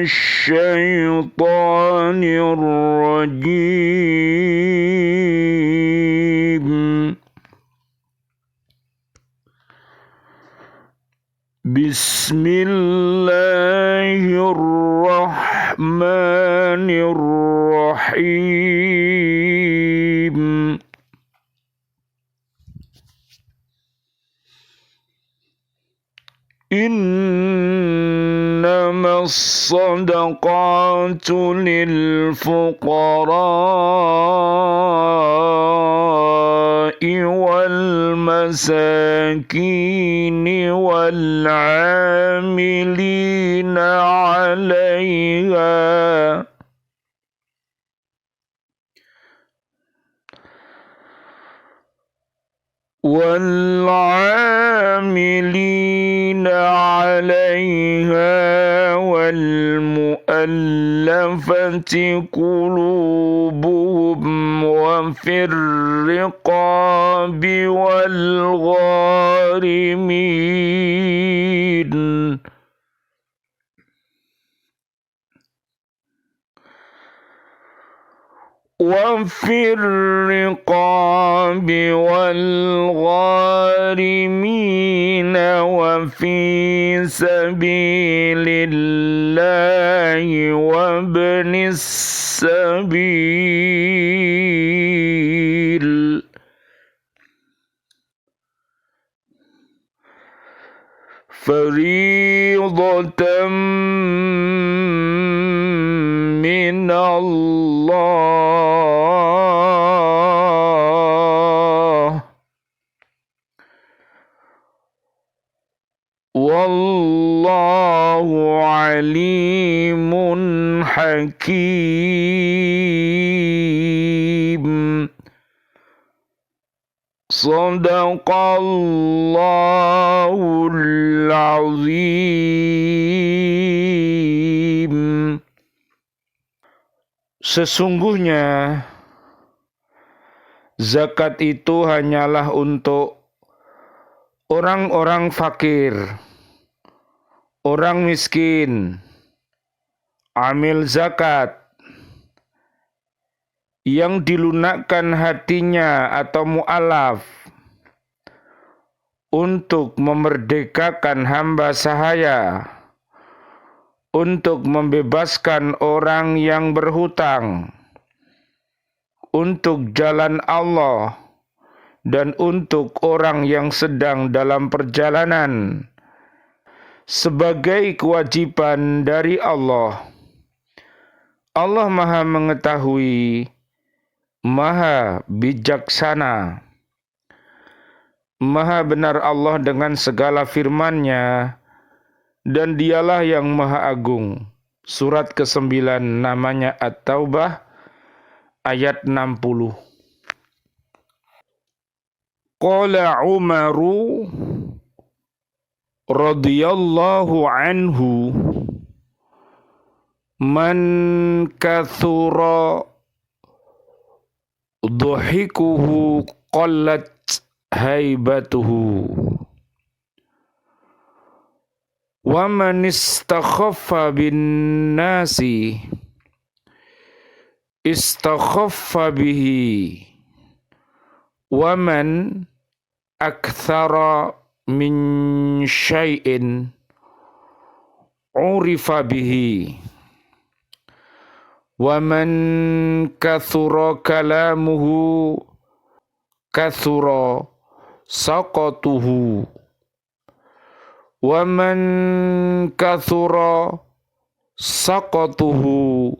الشيطان الرجيم بسم الله الرحمن الرحيم إنما الصدقات للفقراء والمساكين والعاملين عليها والمؤلفة قلوبهم وفي الرقاب والغارمين وفي سبيل الله وابن السبيل فريضة من الله والله عليم حكيم صدق الله العظيم. Sesungguhnya zakat itu hanyalah untuk orang-orang fakir, orang miskin, amil zakat, yang dilunakkan hatinya atau mu'alaf untuk memerdekakan hamba sahaya, untuk membebaskan orang yang berhutang, untuk jalan Allah, dan untuk orang yang sedang dalam perjalanan, sebagai kewajiban dari Allah. Allah Maha Mengetahui, Maha Bijaksana. Maha benar Allah dengan segala firman-Nya, dan Dialah yang Maha Agung. Surat ke-9 namanya At-Taubah ayat 60. Qala Umaru radhiyallahu anhu man kathura dhuhikuhu qallat haibatuhu wa man istakhaffa bin nasi istakhaffa bihi wa man akthara min syai'in urifa bihi wa man kathura kalamuhu kathura saqatuhu wa man kathura saqatuhu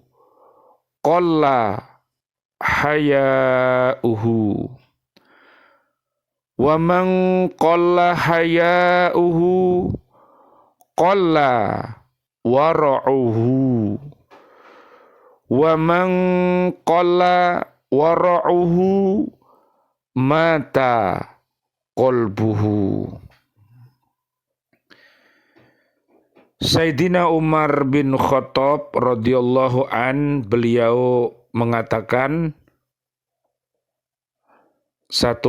qalla haya'uhu wa man qalla haya'uhu qalla wara'uhu wa man qalla wara'uhu mata qalbuhu. Sayyidina Umar bin Khattab radhiyallahu an, beliau mengatakan, 1.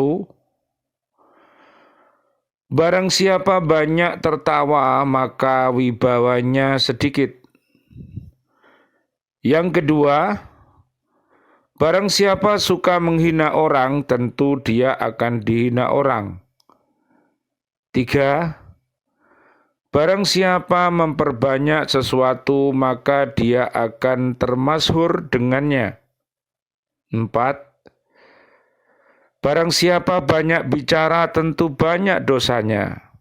Barang siapa banyak tertawa maka wibawanya sedikit. Yang kedua, barang siapa suka menghina orang, tentu dia akan dihina orang. 3, barang siapa memperbanyak sesuatu, maka dia akan termasyhur dengannya. 4, barang siapa banyak bicara, tentu banyak dosanya.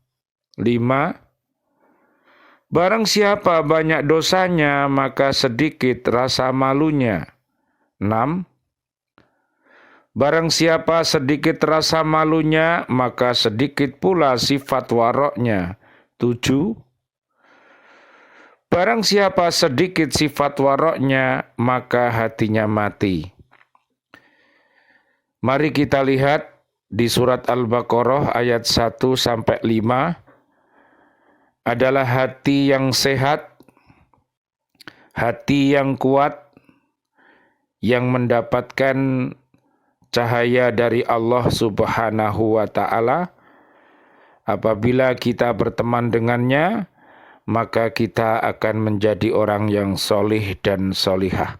5, barang siapa banyak dosanya, maka sedikit rasa malunya. 6, barang siapa sedikit rasa malunya, maka sedikit pula sifat waroknya. 7, barang siapa sedikit sifat waroknya, maka hatinya mati. Mari kita lihat di surat Al-Baqarah ayat 1-5 adalah hati yang sehat, hati yang kuat, yang mendapatkan cahaya dari Allah Subhanahu wa Ta'ala. Apabila kita berteman dengannya, maka kita akan menjadi orang yang solih dan solihah.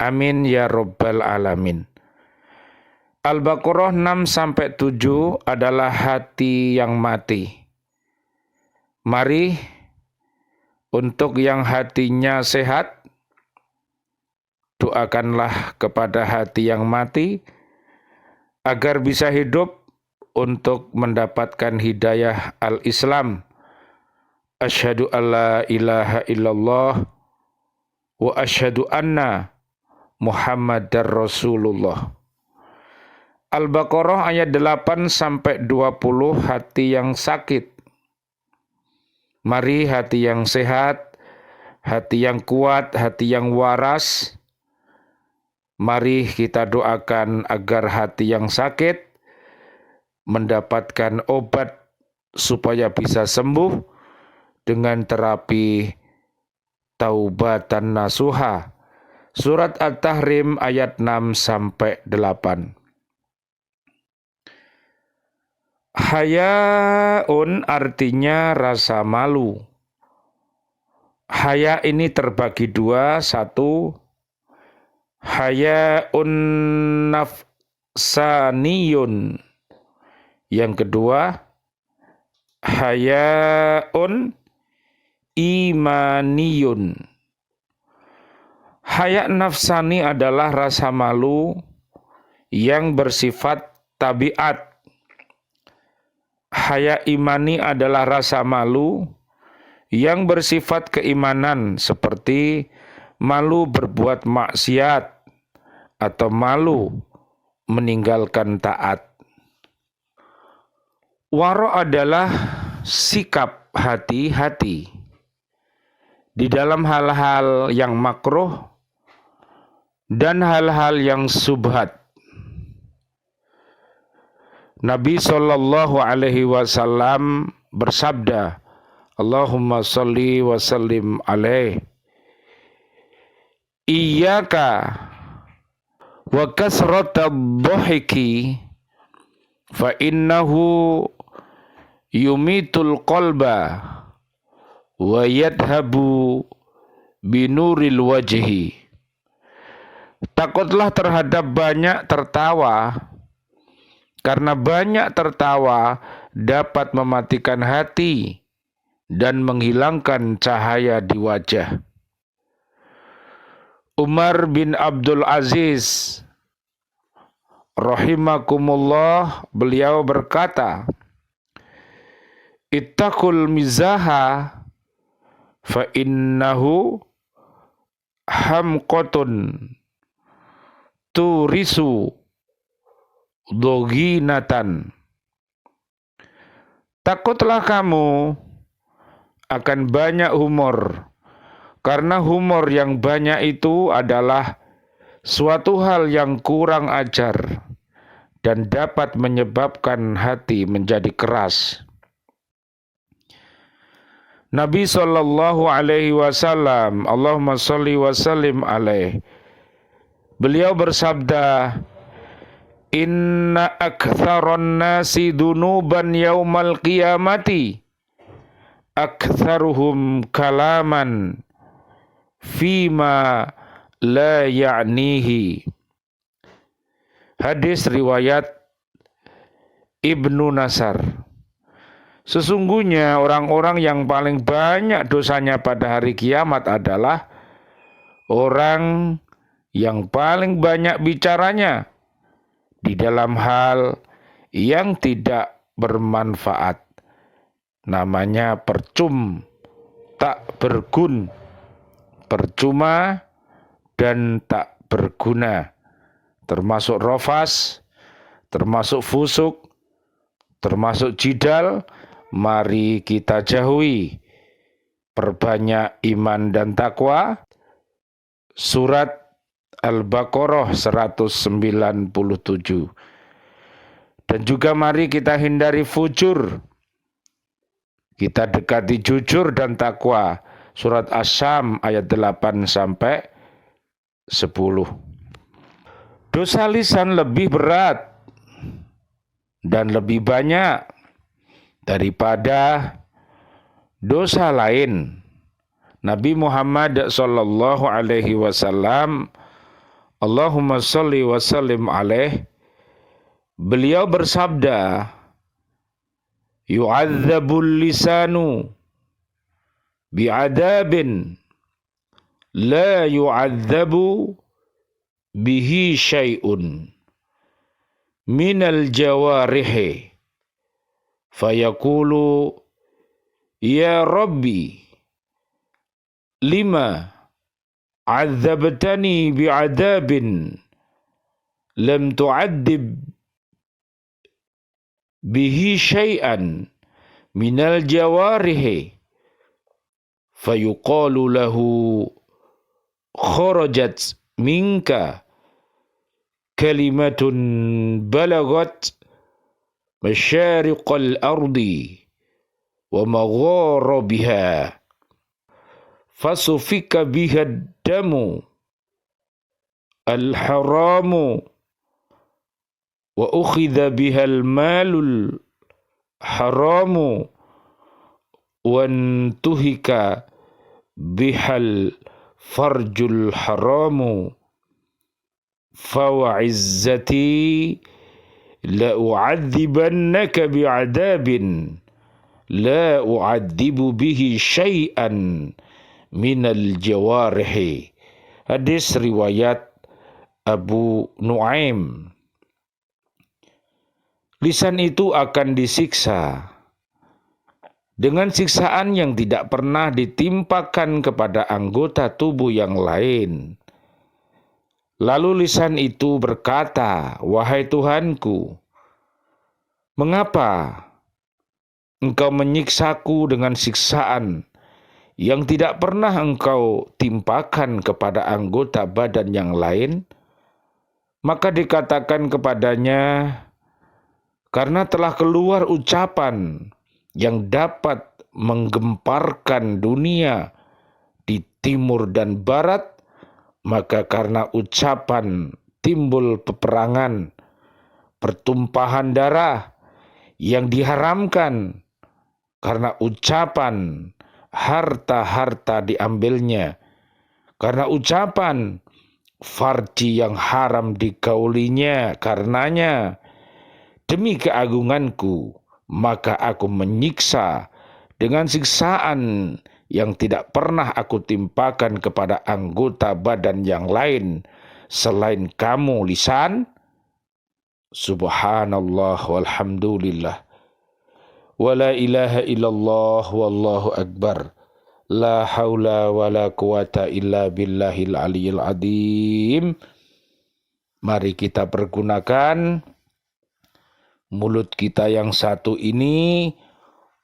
Amin ya Rabbal Alamin. Al-Baqarah 6-7 adalah hati yang mati. Mari untuk yang hatinya sehat, doakanlah kepada hati yang mati agar bisa hidup untuk mendapatkan hidayah al-Islam. Asyhadu alla ilaha illallah wa asyhadu anna Muhammadar Rasulullah. Al-Baqarah ayat 8-20, hati yang sakit. Mari hati yang sehat, hati yang kuat, hati yang waras. Mari kita doakan agar hati yang sakit mendapatkan obat supaya bisa sembuh dengan terapi taubatan nasuha. Surat At-Tahrim ayat 6-8. Hayaun artinya rasa malu. Haya ini terbagi dua. 1, hayaun nafsaniyun. Yang kedua, hayaun imaniyun. Haya nafsani adalah rasa malu yang bersifat tabiat. Haya imani adalah rasa malu yang bersifat keimanan, seperti malu berbuat maksiat atau malu meninggalkan taat. Waro adalah sikap hati-hati di dalam hal-hal yang makruh dan hal-hal yang subhat. Nabi SAW bersabda, Allahumma salli wa sallim alaih. Iyaka wa kasrata dhahiki fa innahu yumitul qalba wa yadhabu binuril wajhi. Takutlah terhadap banyak tertawa, karena banyak tertawa dapat mematikan hati dan menghilangkan cahaya di wajah. Umar bin Abdul Aziz rahimakumullah, beliau berkata, Ittaqul mizaha fa innahu hamqatun turisu doginatan. Takutlah kamu akan banyak humor, karena humor yang banyak itu adalah suatu hal yang kurang ajar dan dapat menyebabkan hati menjadi keras. Nabi SAW, Allahumma sholli wa sallim alaih, beliau bersabda, Inna aktharon nasi dunuban yaumal qiyamati aktharuhum kalaman fima la ya'nihi. Hadis riwayat Ibnu Nasar. Sesungguhnya orang-orang yang paling banyak dosanya pada hari kiamat adalah orang yang paling banyak bicaranya di dalam hal yang tidak bermanfaat. Namanya tak bergun, percuma dan tak berguna. Termasuk rofas, termasuk fusuk, termasuk jidal. Mari kita jauhi. Perbanyak iman dan takwa. Surat Al-Baqarah 197. Dan juga mari kita hindari fujur. Kita dekati jujur dan takwa. Surat Asy-Syam ayat 8 sampai 10. Dosa lisan lebih berat dan lebih banyak daripada dosa lain. Nabi Muhammad sallallahu alaihi wasallam, Allahumma sholli wa sallim alaih, beliau bersabda, yu'adzabul lisanu bi'adabin la yu'adzabu bihi syai'un minal jawarihi fayaqulu ya Rabbi lima adzabtani bi'adabin lam tu'adzib bihi syai'an minal jawarihi fayuqalu lahu kharajat minka kalimatun balagat masyariqal ardi wa magharibiha fasufika biha damu al-haramu wa ukhidha biha al-malul haramu wa ntuhika bihal farjul haramu fawa'izzati la u'adzibannaka bi'adabin la u'adzibu bihi syai'an minal jawarihi. Hadis riwayat Abu Nuaim. Lisan itu akan disiksa dengan siksaan yang tidak pernah ditimpakan kepada anggota tubuh yang lain. Lalu lisan itu berkata, wahai Tuhanku, mengapa engkau menyiksaku dengan siksaan yang tidak pernah engkau timpakan kepada anggota badan yang lain? Maka dikatakan kepadanya, karena telah keluar ucapan yang dapat menggemparkan dunia di timur dan barat, maka karena ucapan timbul peperangan, pertumpahan darah yang diharamkan, karena ucapan harta-harta diambilnya, karena ucapan farji yang haram digaulinya karenanya. Demi keagunganku, maka aku menyiksa dengan siksaan yang tidak pernah aku timpakan kepada anggota badan yang lain selain kamu, lisan. Subhanallah walhamdulillah wa la ilaha illallah wallahu akbar la haula wa la quwata illa billahil aliyil azim. Mari kita pergunakan mulut kita yang satu ini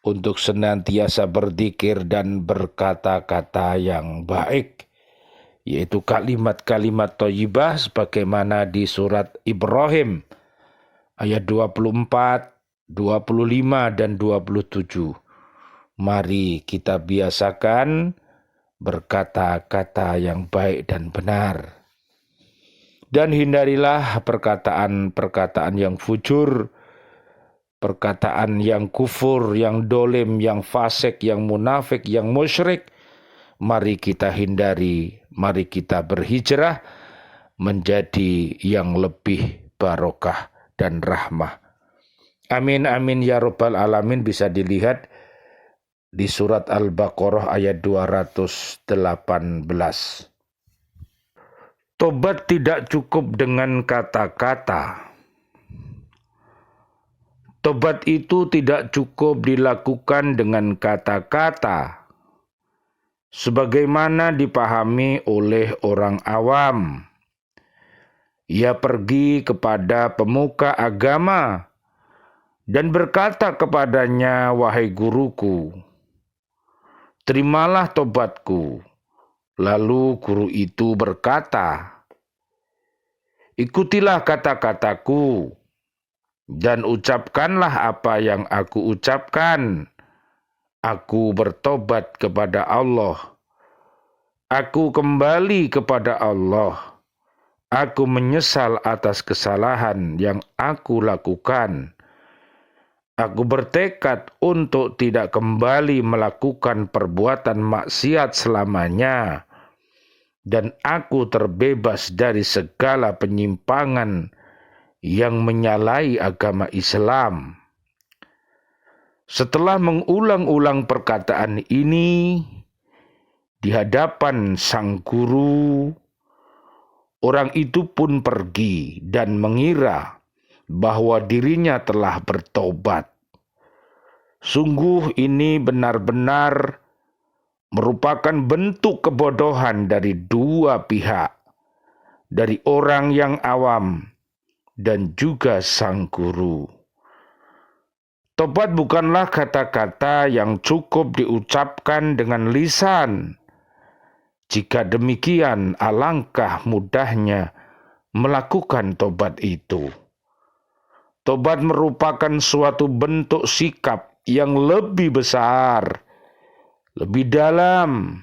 untuk senantiasa berzikir dan berkata-kata yang baik, yaitu kalimat-kalimat thayyibah sebagaimana di surat Ibrahim ayat 24, 25 dan 27. Mari kita biasakan berkata-kata yang baik dan benar. Dan hindarilah perkataan-perkataan yang fujur, perkataan yang kufur, yang dolim, yang fasik, yang munafik, yang musyrik, mari kita hindari, mari kita berhijrah menjadi yang lebih barokah dan rahmah. Amin amin ya rabbal alamin. Bisa dilihat di surat Al-Baqarah ayat 218. Tobat tidak cukup dengan kata-kata. Tobat itu tidak cukup dilakukan dengan kata-kata, sebagaimana dipahami oleh orang awam. Ia pergi kepada pemuka agama dan berkata kepadanya, "Wahai guruku, terimalah tobatku." Lalu guru itu berkata, "Ikutilah kata-kataku dan ucapkanlah apa yang aku ucapkan. Aku bertobat kepada Allah. Aku kembali kepada Allah. Aku menyesal atas kesalahan yang aku lakukan. Aku bertekad untuk tidak kembali melakukan perbuatan maksiat selamanya. Dan aku terbebas dari segala penyimpangan yang menyalahi agama Islam." Setelah mengulang-ulang perkataan ini di hadapan sang guru, orang itu pun pergi dan mengira bahwa dirinya telah bertobat. Sungguh ini benar-benar merupakan bentuk kebodohan dari dua pihak, dari orang yang awam dan juga sang guru. Tobat bukanlah kata-kata yang cukup diucapkan dengan lisan. Jika demikian, alangkah mudahnya melakukan tobat itu. Tobat merupakan suatu bentuk sikap yang lebih besar, lebih dalam,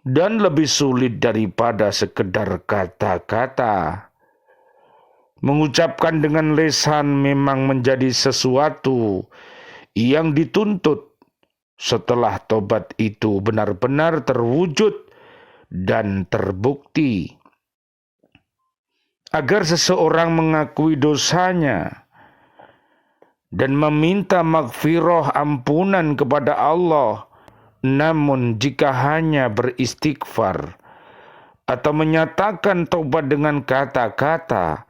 dan lebih sulit daripada sekedar kata-kata. Mengucapkan dengan lisan memang menjadi sesuatu yang dituntut setelah tobat itu benar-benar terwujud dan terbukti. Agar seseorang mengakui dosanya dan meminta maghfirah ampunan kepada Allah. Namun jika hanya beristighfar atau menyatakan tobat dengan kata-kata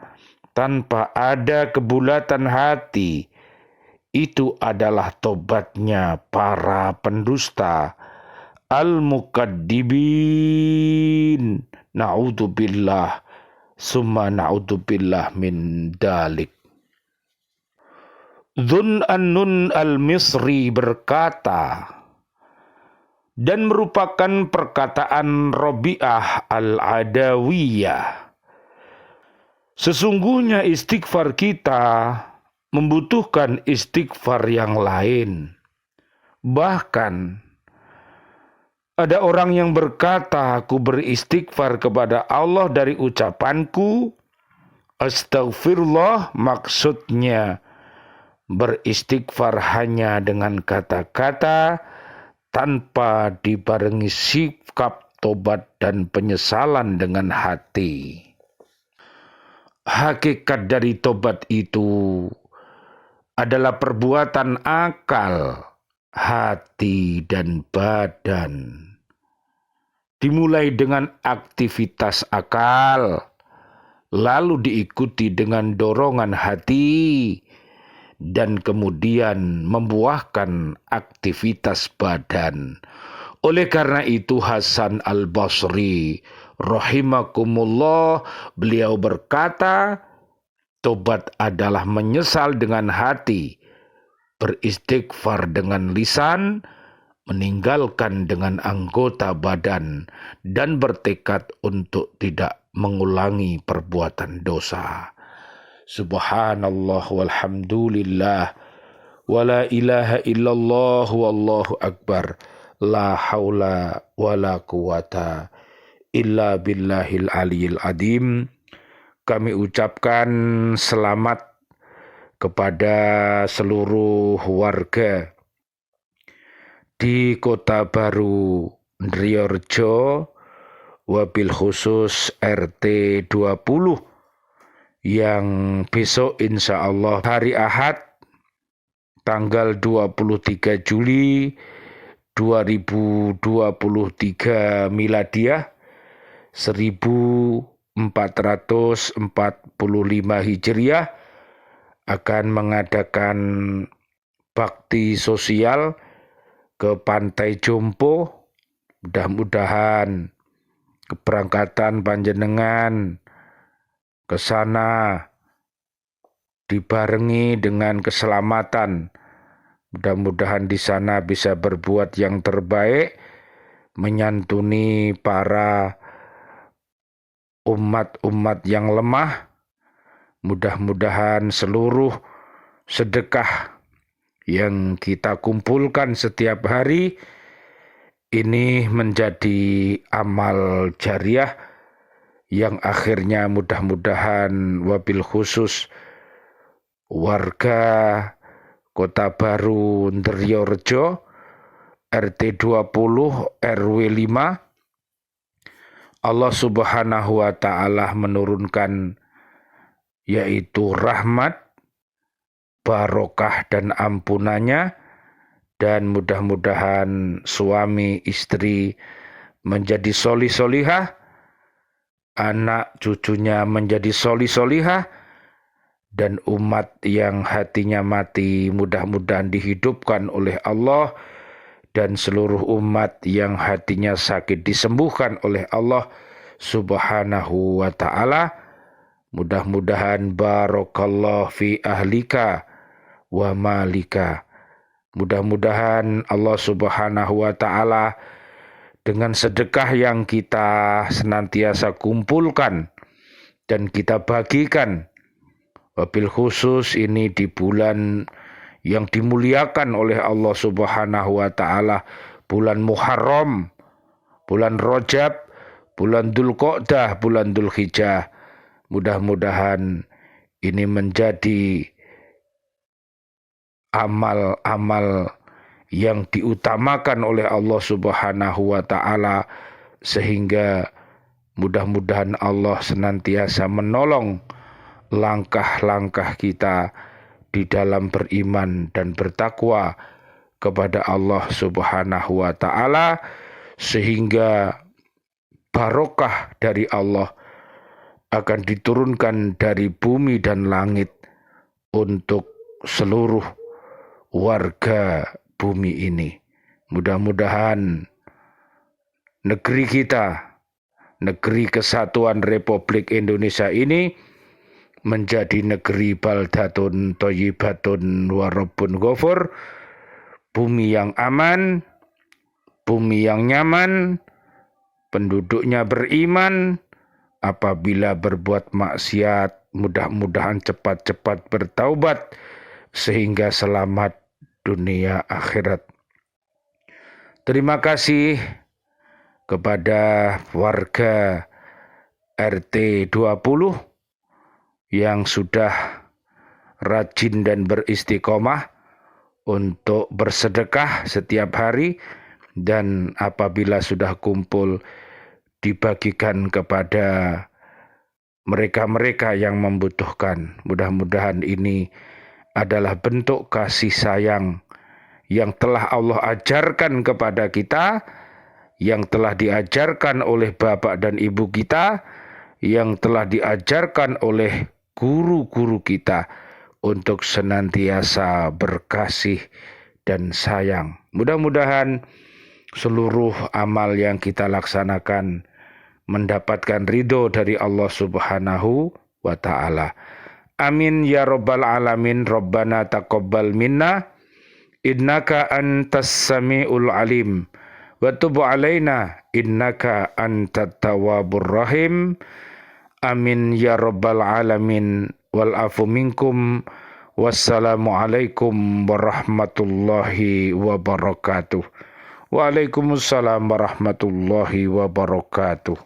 tanpa ada kebulatan hati, itu adalah tobatnya para pendusta, al-mukadzibin. Na'udzubillah, summa na'udzubillah min dalik. Dzun an-Nun al-Misri berkata, dan merupakan perkataan Rabi'ah al-Adawiyah, sesungguhnya istighfar kita membutuhkan istighfar yang lain. Bahkan ada orang yang berkata, "Aku beristighfar kepada Allah dari ucapanku." Astaghfirullah maksudnya beristighfar hanya dengan kata-kata tanpa dibarengi sikap tobat dan penyesalan dengan hati. Hakikat dari tobat itu adalah perbuatan akal, hati, dan badan. Dimulai dengan aktivitas akal, lalu diikuti dengan dorongan hati, dan kemudian membuahkan aktivitas badan. Oleh karena itu Hasan al-Basri rahimakumullah, beliau berkata, tobat adalah menyesal dengan hati, beristighfar dengan lisan, meninggalkan dengan anggota badan, dan bertekad untuk tidak mengulangi perbuatan dosa. Subhanallah walhamdulillah wa la ilaha illallah wallahu akbar, la haula wa la quwata illa billahil aliyil adim. Kami ucapkan selamat kepada seluruh warga di Kota Baru Ndriyorjo, wabil khusus RT 20 yang besok insya Allah hari Ahad tanggal 23 Juli 2023 Miladiah 1445 Hijriah akan mengadakan bakti sosial ke Pantai Jompo. Mudah-mudahan keberangkatan panjenengan ke sana dibarengi dengan keselamatan. Mudah-mudahan di sana bisa berbuat yang terbaik, menyantuni para umat-umat yang lemah. Mudah-mudahan seluruh sedekah yang kita kumpulkan setiap hari ini menjadi amal jariah yang akhirnya mudah-mudahan wabil khusus warga Kota Baru Ndriyorjo RT 20 RW 5 Allah Subhanahu wa taala menurunkan yaitu rahmat, barokah dan ampunannya, dan mudah-mudahan suami istri menjadi solih-solihah, anak cucunya menjadi solih-solihah, dan umat yang hatinya mati mudah-mudahan dihidupkan oleh Allah, dan seluruh umat yang hatinya sakit disembuhkan oleh Allah Subhanahu wa ta'ala. Mudah-mudahan barakallahu fi ahlika wa malika. Mudah-mudahan Allah Subhanahu wa ta'ala dengan sedekah yang kita senantiasa kumpulkan dan kita bagikan, wabil khusus ini di bulan yang dimuliakan oleh Allah Subhanahu wa ta'ala, bulan Muharram, bulan Rajab, bulan Dzulqa'dah, bulan Dzulhijjah. Mudah-mudahan ini menjadi amal-amal yang diutamakan oleh Allah Subhanahu wa ta'ala, sehingga mudah-mudahan Allah senantiasa menolong langkah-langkah kita di dalam beriman dan bertakwa kepada Allah Subhanahu wa ta'ala, sehingga barokah dari Allah akan diturunkan dari bumi dan langit untuk seluruh warga bumi ini. Mudah-mudahan negeri kita, negeri kesatuan Republik Indonesia ini menjadi negeri baldatun thayyibatun wa rabbun ghafur, bumi yang aman, bumi yang nyaman, penduduknya beriman. Apabila berbuat maksiat, mudah-mudahan cepat-cepat bertaubat sehingga selamat dunia akhirat. Terima kasih kepada warga RT 20 yang sudah rajin dan beristiqomah untuk bersedekah setiap hari, dan apabila sudah kumpul dibagikan kepada mereka-mereka yang membutuhkan. Mudah-mudahan ini adalah bentuk kasih sayang yang telah Allah ajarkan kepada kita, yang telah diajarkan oleh bapak dan ibu kita, yang telah diajarkan oleh guru-guru kita untuk senantiasa berkasih dan sayang. Mudah-mudahan seluruh amal yang kita laksanakan mendapatkan ridho dari Allah Subhanahu wa ta'ala. Amin ya rabbal alamin. Rabbana taqabbal minna innaka antas sami'ul alim wa tub alaina innaka antat tawwabur rahim. Amin ya rabbal alamin. Wal afu minkum. Wassalamualaikum warahmatullahi wabarakatuh. Waalaikumsalam warahmatullahi wabarakatuh.